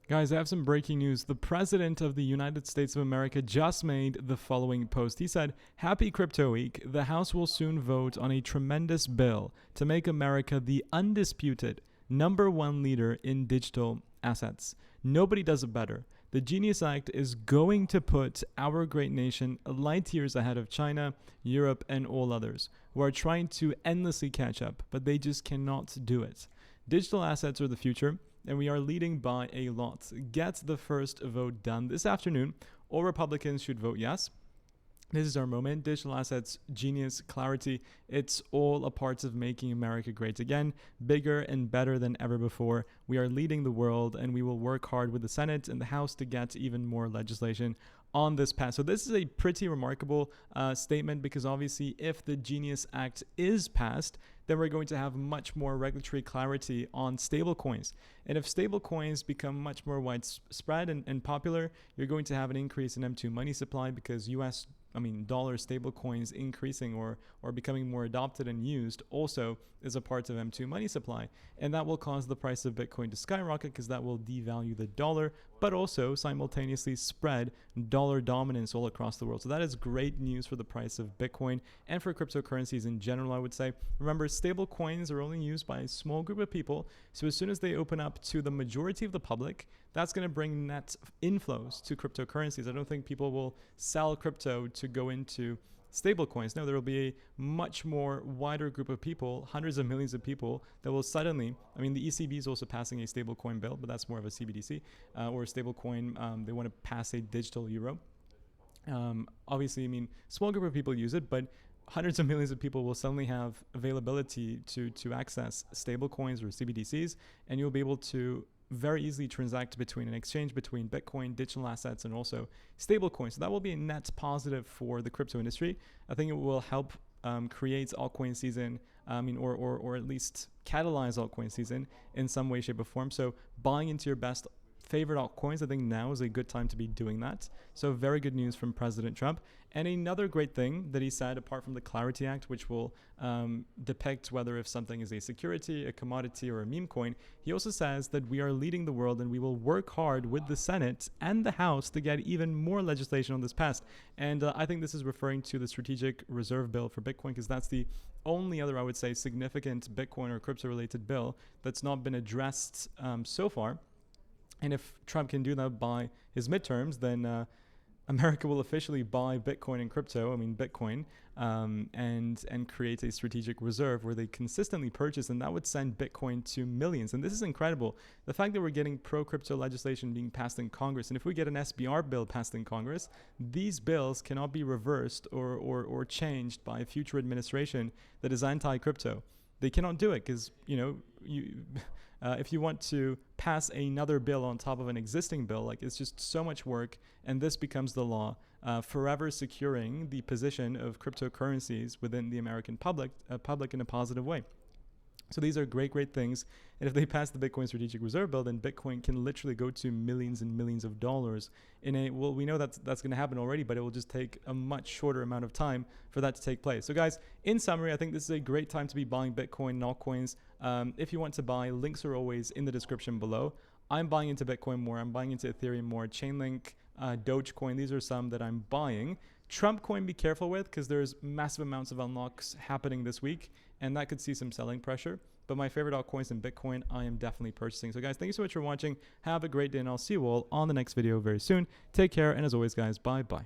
Guys, I have some breaking news. The President of the United States of America just made the following post. He said, "Happy Crypto Week. The House will soon vote on a tremendous bill to make America the undisputed #1 leader in digital assets. Nobody does it better. The Genius Act is going to put our great nation light years ahead of China, Europe, and all others who are trying to endlessly catch up, but they just cannot do it. Digital assets are the future, and we are leading by a lot. Get the first vote done this afternoon. All Republicans should vote yes. This is our moment. Digital assets, genius, clarity. It's all a part of making America great again, bigger and better than ever before. We are leading the world, and we will work hard with the Senate and the House to get even more legislation on this path." So this is a pretty remarkable statement, because obviously if the Genius Act is passed, then we're going to have much more regulatory clarity on stablecoins. And if stablecoins become much more widespread and popular, you're going to have an increase in M2 money supply, because dollar stablecoins increasing or becoming more adopted and used also is a part of M2 money supply. And that will cause the price of Bitcoin to skyrocket, because that will devalue the dollar, but also simultaneously spread dollar dominance all across the world. So that is great news for the price of Bitcoin and for cryptocurrencies in general, I would say. Remember, stable coins are only used by a small group of people. So as soon as they open up to the majority of the public, that's going to bring net inflows to cryptocurrencies. I don't think people will sell crypto to go into stable coins. No, there will be a much more wider group of people, hundreds of millions of people, that will suddenly, the ECB is also passing a stable coin bill, but that's more of a CBDC or a stable coin. They want to pass a digital euro. Obviously, small group of people use it, but hundreds of millions of people will suddenly have availability to access stable coins or CBDCs, and you'll be able to very easily transact between an exchange between Bitcoin, digital assets, and also stable coins. So that will be a net positive for the crypto industry. I think it will help create altcoin season, or at least catalyze altcoin season in some way, shape, or form. So buying into your best favorite altcoins, I think now is a good time to be doing that. So very good news from President Trump. And another great thing that he said, apart from the Clarity Act, which will depict whether if something is a security, a commodity, or a meme coin, he also says that we are leading the world, and we will work hard with the Senate and the House to get even more legislation on this passed. And I think this is referring to the Strategic Reserve Bill for Bitcoin, because that's the only other, I would say, significant Bitcoin or crypto-related bill that's not been addressed so far. And if Trump can do that by his midterms, then America will officially buy Bitcoin and crypto, Bitcoin, and create a strategic reserve where they consistently purchase, and that would send Bitcoin to millions. And this is incredible. The fact that we're getting pro-crypto legislation being passed in Congress, and if we get an SBR bill passed in Congress, these bills cannot be reversed or changed by a future administration that is anti-crypto. They cannot do it, because, if you want to pass another bill on top of an existing bill, it's just so much work, and this becomes the law, forever securing the position of cryptocurrencies within the American public in a positive way. So these are great things. And if they pass the Bitcoin Strategic Reserve Bill, then Bitcoin can literally go to millions and millions of dollars we know that's going to happen already, but it will just take a much shorter amount of time for that to take place. So guys, in summary, I think this is a great time to be buying Bitcoin and altcoins. If you want to buy, links are always in the description below. I'm buying into Bitcoin more. I'm buying into Ethereum more. Chainlink, Dogecoin, these are some that I'm buying. Trump coin, be careful with, because there's massive amounts of unlocks happening this week, and that could see some selling pressure. But my favorite altcoins in Bitcoin, I am definitely purchasing. So guys, thank you so much for watching. Have a great day, and I'll see you all on the next video very soon. Take care, and as always, guys, bye-bye.